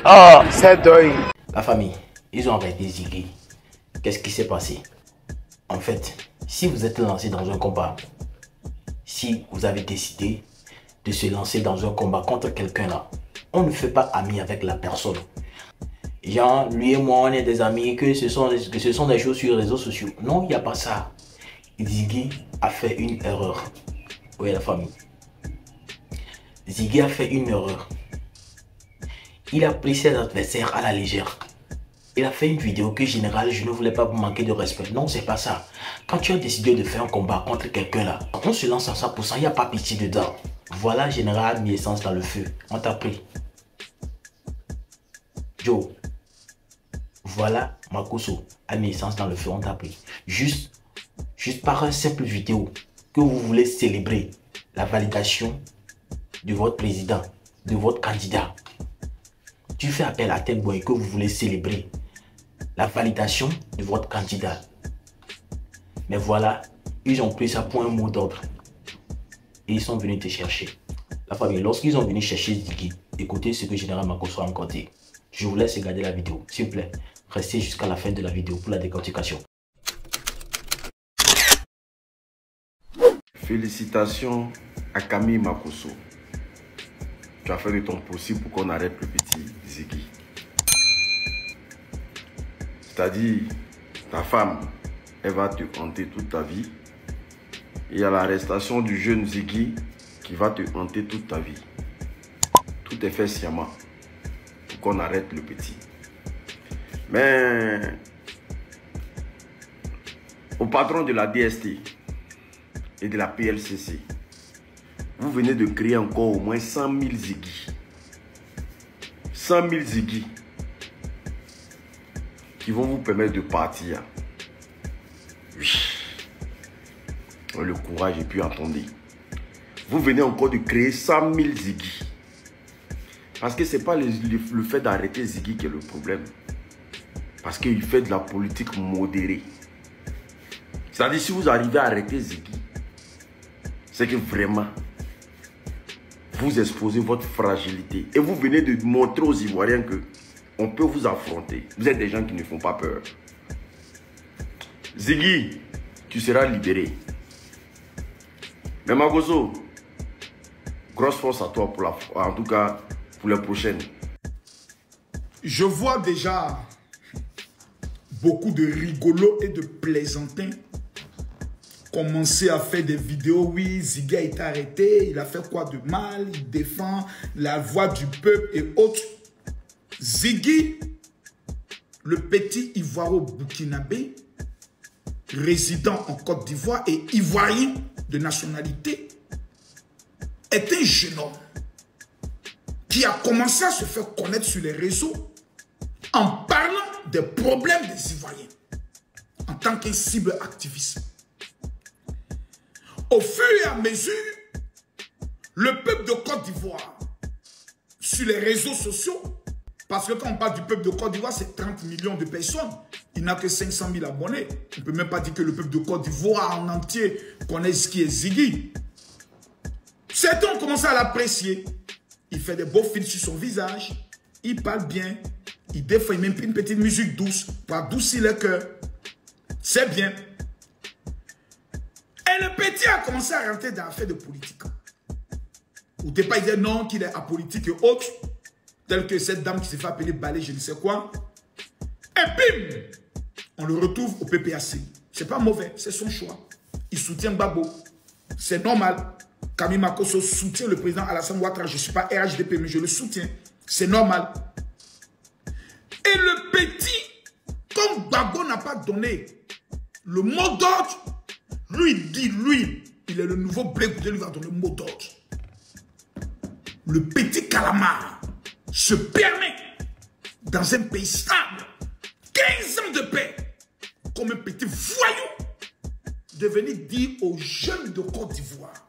Oh, c'est deuil. La famille, ils ont arrêté Ziggy. Qu'est-ce qui s'est passé? En fait, si vous êtes lancé dans un combat, si vous avez décidé de se lancer dans un combat contre quelqu'un là, on ne fait pas ami avec la personne. Genre, lui et moi, on est des amis, que ce sont des choses sur les réseaux sociaux. Non, il n'y a pas ça. Ziggy a fait une erreur. Oui, la famille. Ziggy a fait une erreur. Il a pris ses adversaires à la légère. Il a fait une vidéo que général, je ne voulais pas vous manquer de respect. Non, c'est pas ça. Quand tu as décidé de faire un combat contre quelqu'un là, on se lance à 100%, il n'y a pas pitié dedans. Voilà, général, mis essence dans le feu. On t'a pris. Joe. Voilà, Makosso a mis essence dans le feu, on t'a pris. Juste par une simple vidéo que vous voulez célébrer la validation de votre président, de votre candidat. Tu fais appel à tel boy que vous voulez célébrer la validation de votre candidat. Mais voilà, ils ont pris ça pour un mot d'ordre. Et ils sont venus te chercher. La famille, lorsqu'ils ont venu chercher Ziggy, écoutez ce que Général Makosso a encore dit. Je vous laisse regarder la vidéo. S'il vous plaît, restez jusqu'à la fin de la vidéo pour la décortication. Félicitations à Camille Makosso. Tu as fait de ton possible pour qu'on arrête le petit Ziggy. C'est-à-dire, ta femme, elle va te hanter toute ta vie. Et il y a l'arrestation du jeune Ziggy qui va te hanter toute ta vie. Tout est fait sciemment pour qu'on arrête le petit. Mais au patron de la DST et de la PLCC, vous venez de créer encore au moins 100 000 Ziggy. 100 000 Ziggy qui vont vous permettre de partir. Oui. Le courage et puis attendez. Vous venez encore de créer 100 000 Ziggy. Parce que ce n'est pas le fait d'arrêter Ziggy qui est le problème. Parce qu'il fait de la politique modérée. C'est-à-dire si vous arrivez à arrêter Ziggy, c'est que vraiment, vous exposez votre fragilité. Et vous venez de montrer aux Ivoiriens que on peut vous affronter. Vous êtes des gens qui ne font pas peur. Ziggy, tu seras libéré. Mais Makosso, grosse force à toi en tout cas pour les prochaines. Je vois déjà beaucoup de rigolos et de plaisantins commencer à faire des vidéos. Oui, Ziggy a été arrêté, il a fait quoi de mal, il défend la voix du peuple et autres. Ziggy, le petit Ivoiro-Burkinabé, résident en Côte d'Ivoire et ivoirien de nationalité, est un jeune homme qui a commencé à se faire connaître sur les réseaux en parlant des problèmes des Ivoiriens en tant qu'un cible activiste. Au fur et à mesure, le peuple de Côte d'Ivoire, sur les réseaux sociaux, parce que quand on parle du peuple de Côte d'Ivoire, c'est 30 millions de personnes. Il n'a que 500 000 abonnés. On ne peut même pas dire que le peuple de Côte d'Ivoire en entier connaît ce qui est Ziggy. Certains ont commencé à l'apprécier. Il fait des beaux films sur son visage. Il parle bien. Il défend même une petite musique douce pour adoucir le cœur. C'est bien. Et le petit a commencé à rentrer dans l'affaire de politique. Au départ, il disait non, qu'il est apolitique et autres. Tel que cette dame qui s'est fait appeler Balé, je ne sais quoi. Et bim, on le retrouve au PPAC. C'est pas mauvais, c'est son choix. Il soutient Gbagbo. C'est normal. Camille Makosso soutient le président Alassane Ouattara. Je ne suis pas RHDP, mais je le soutiens. C'est normal. Et le petit, comme Gbagbo n'a pas donné le mot d'ordre, lui dit, lui, il est le nouveau Blé Goudé, lui va donner le mot d'ordre. Le petit calamar se permet, dans un pays stable, 15 ans de paix, comme un petit voyou, de venir dire aux jeunes de Côte d'Ivoire,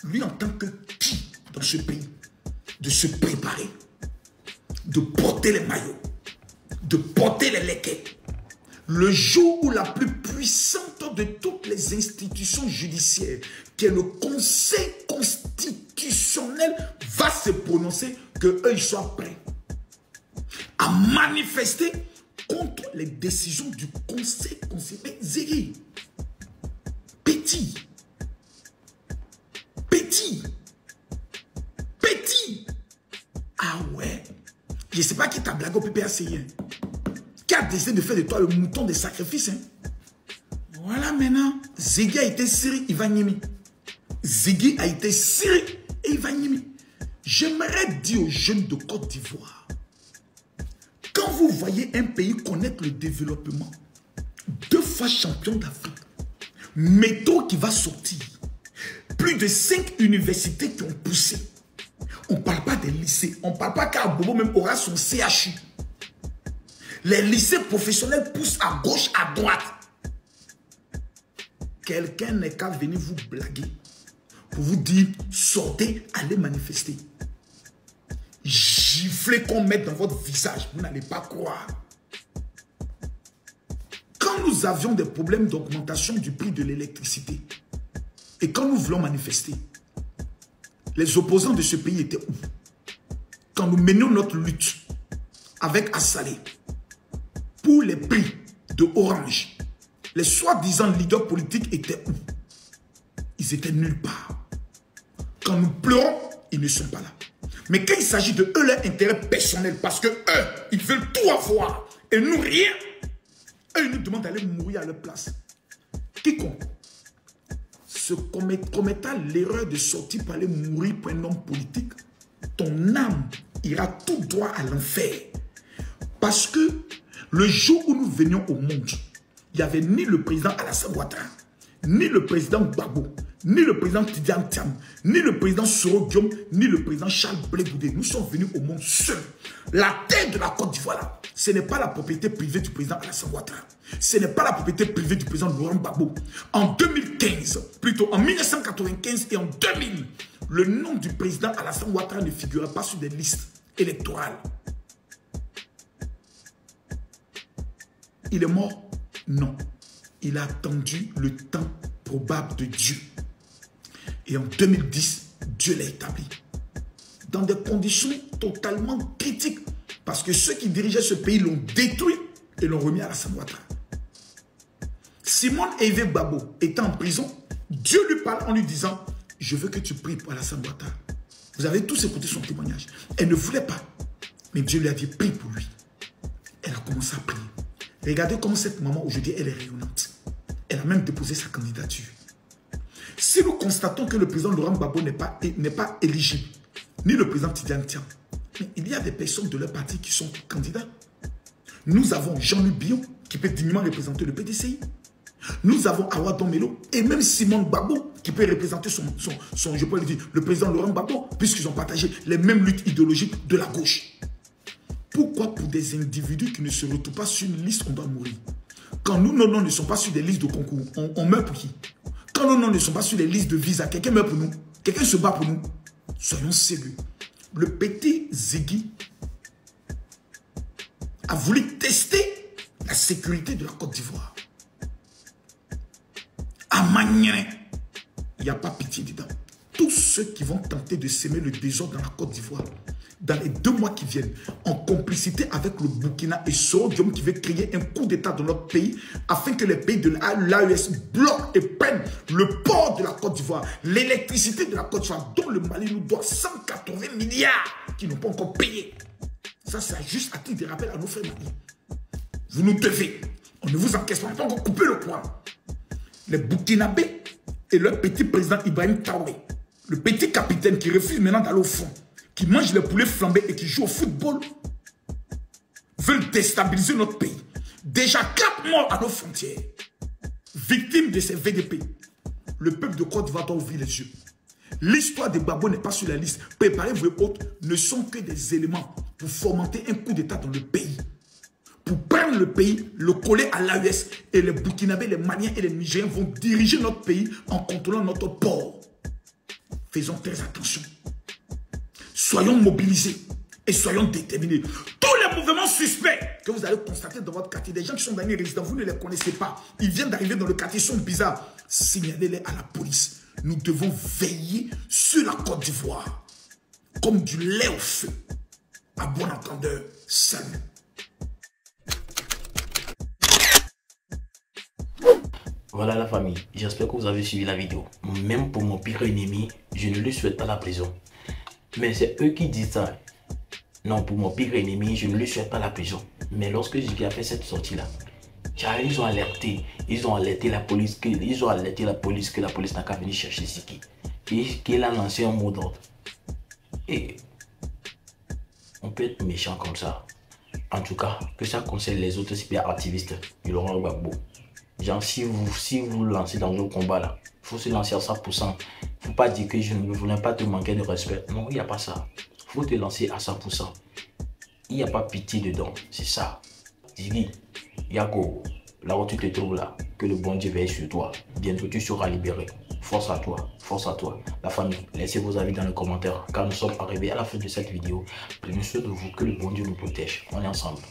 lui en tant que qui dans ce pays, de se préparer, de porter les maillots, de porter les léquets. Le jour où la plus puissante de toutes les institutions judiciaires, qui est le Conseil constitutionnel, va se prononcer, qu'eux ils soient prêts. a manifesté contre les décisions du conseil constitutionnel Zégué. Petit. Petit. Petit. Ah ouais. Je ne sais pas qui t'a blagué au PPACI. Hein. Qui a décidé de faire de toi le mouton des sacrifices. Hein. Voilà maintenant. Zégué a été Siri, il va Nimi. Zégué a été Siri et il va Nimi. J'aimerais dire aux jeunes de Côte d'Ivoire, quand vous voyez un pays connaître le développement, 2 fois champion d'Afrique, métro qui va sortir, plus de 5 universités qui ont poussé. On ne parle pas des lycées, on ne parle pas qu'Abobo même aura son CHU. Les lycées professionnels poussent à gauche, à droite. Quelqu'un n'est qu'à venir vous blaguer pour vous dire, sortez, allez manifester. Giflez qu'on mette dans votre visage, vous n'allez pas croire. Quand nous avions des problèmes d'augmentation du prix de l'électricité, et quand nous voulons manifester, les opposants de ce pays étaient où? Quand nous menions notre lutte avec Assalé pour les prix de Orange, les soi-disant leaders politiques étaient où? Ils étaient nulle part. Quand nous pleurons, ils ne sont pas là. Mais quand il s'agit de eux, leur intérêt personnel, parce que eux, ils veulent tout avoir et nous rien, eux, ils nous demandent d'aller mourir à leur place. Quiconque se commettra l'erreur de sortir pour aller mourir pour un homme politique, ton âme ira tout droit à l'enfer. Parce que le jour où nous venions au monde, il n'y avait ni le président Alassane Ouattara, ni le président Gbagbo, ni le président Tidiane Thiam, ni le président Soro Diom, ni le président Charles Blé Goudé. Nous sommes venus au monde seuls. La terre de la Côte d'Ivoire, ce n'est pas la propriété privée du président Alassane Ouattara. Ce n'est pas la propriété privée du président Laurent Gbagbo. En 2015, plutôt en 1995 et en 2000, le nom du président Alassane Ouattara ne figurait pas sur des listes électorales. Il est mort? Non. Il a attendu le temps probable de Dieu. Et en 2010, Dieu l'a établi. Dans des conditions totalement critiques. Parce que ceux qui dirigeaient ce pays l'ont détruit et l'ont remis à Alassane Ouattara. Simone Hervé Gbagbo était en prison. Dieu lui parle en lui disant, je veux que tu pries pour Alassane Ouattara. Vous avez tous écouté son témoignage. Elle ne voulait pas. Mais Dieu lui a dit, prie pour lui. Elle a commencé à prier. Regardez comment cette maman aujourd'hui, elle est rayonnante. Elle a même déposé sa candidature. Si nous constatons que le président Laurent Gbagbo n'est pas éligible, ni le président Tidiane Thiam, mais il y a des personnes de leur parti qui sont candidats. Nous avons Jean-Luc Billon qui peut dignement représenter le PDCI. Nous avons Awa Domelo et même Simone Gbagbo qui peut représenter je peux le dire, le président Laurent Gbagbo, puisqu'ils ont partagé les mêmes luttes idéologiques de la gauche. Pourquoi pour des individus qui ne se retrouvent pas sur une liste, on doit mourir? Quand nos noms ne sont pas sur des listes de concours, on meurt pour qui? Quand nos noms ne sont pas sur les listes de visa, quelqu'un meurt pour nous? Quelqu'un se bat pour nous? Soyons sérieux. Le petit Zégué a voulu tester la sécurité de la Côte d'Ivoire. À Magnin, il n'y a pas pitié dedans. Tous ceux qui vont tenter de s'aimer le désordre dans la Côte d'Ivoire, dans les 2 mois qui viennent, en complicité avec le Burkina et Soro Diom qui veut créer un coup d'État dans notre pays afin que les pays de l'AES bloquent et prennent le port de la Côte d'Ivoire, l'électricité de la Côte d'Ivoire, dont le Mali nous doit 180 milliards qui n'ont pas encore payé. Ça, c'est juste à titre de rappel à nos frères maliens. Vous nous devez. On ne vous encaisse pas, on n'a pas encore coupé le courant. Les Burkinabés et leur petit président Ibrahim Traoré, le petit capitaine qui refuse maintenant d'aller au front, qui mange les poulets flambés et qui joue au football, veulent déstabiliser notre pays. Déjà 4 morts à nos frontières. Victimes de ces VDP. Le peuple de Côte d'Ivoire doit ouvrir les yeux. L'histoire de Gbagbo n'est pas sur la liste. Préparez-vous et autres ne sont que des éléments pour fomenter un coup d'État dans le pays. Pour prendre le pays, le coller à l'AES. Et les Burkinabés, les Maliens et les Nigériens vont diriger notre pays en contrôlant notre port. Faisons très attention. Soyons mobilisés et soyons déterminés. Tous les mouvements suspects que vous allez constater dans votre quartier, des gens qui sont dans les résidents, vous ne les connaissez pas. Ils viennent d'arriver dans le quartier, ils sont bizarres. Signalez-les à la police. Nous devons veiller sur la Côte d'Ivoire comme du lait au feu. À bon entendeur, salut. Voilà la famille, j'espère que vous avez suivi la vidéo. Même pour mon pire ennemi, je ne lui souhaite pas la prison. Mais c'est eux qui disent ça. Non, pour mon pire ennemi, je ne lui souhaite pas la prison. Mais lorsque Ziggy a fait cette sortie-là, ils ont alerté la police, que la police n'a qu'à venir chercher Ziggy. Qu'il a lancé un mot d'ordre. Et on peut être méchant comme ça. En tout cas, que ça concerne les autres cyberactivistes du Laurent Gbagbo. Genre, si vous lancez dans le combat là, il faut se lancer à 100%. Il ne faut pas dire que je ne voulais pas te manquer de respect. Non, il n'y a pas ça. Il faut te lancer à 100%. Il n'y a pas pitié dedans. C'est ça. Ziggy, Yago, là où tu te trouves là, que le bon Dieu veille sur toi. Bientôt tu seras libéré. Force à toi, force à toi. La famille, laissez vos avis dans les commentaires car nous sommes arrivés à la fin de cette vidéo. Prenez soin de vous, que le bon Dieu nous protège. On est ensemble.